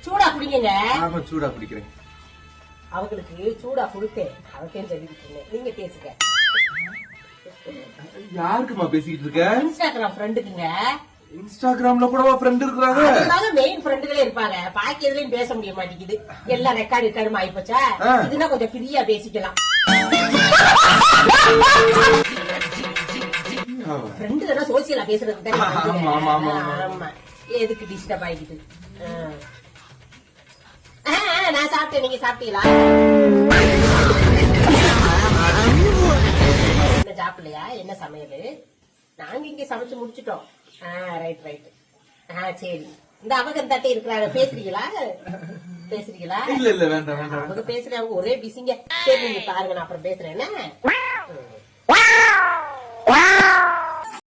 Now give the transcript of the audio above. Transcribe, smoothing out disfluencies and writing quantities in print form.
சூடா குடிங்க. சூடா குடிக்கிறேன். அவங்களுக்கு சூடா குடுத்தேன், அவத்தையும் சொல்லிட்டு இருந்தேன். நீங்க பேசுங்க. யாருக்குமா பேசிக்கிட்டு இருக்க? இன்ஸ்டாகிராம் ஃப்ரெண்டுக்குங்க. இன்ஸ்டாகிராம்ல கூட ஃப்ரெண்ட் இருக்காங்க. அதனால மெயின் ஃப்ரெண்டுகளே இருப்பாங்க. பாக்கி எதுலயும் பேச முடிய மாட்டேங்குது. எல்லாம் ரெக்கார்டு ஆயிப்போச்சா. இதுனா கொஞ்சம் ஃப்ரீயா பேசிக்கலாம். ஃப்ரெண்டு தானே சோசியலா பேசுறதுக்கு தான். ஆமா, எதுக்கு டிஸ்டர்ப் ஆகிக்குது. நான் சாப்பிட்டேன், நீங்க சாப்பிட்டீங்களா? என்ன சாப்பிடலையா? என்ன சமையல்? நாங்க இங்க சமைச்சு முடிச்சுட்டோம். ரைட். சரி, இந்த அவங்க தட்டை இருக்கிறாங்க. பேசுறீங்களா? இல்ல வேண்டாம். அவங்க பேசுறாங்க, ஒரே பிஸிங்க. சரி, நீங்க பாருங்க, நான் அப்புறம் பேசுறேன். என்ன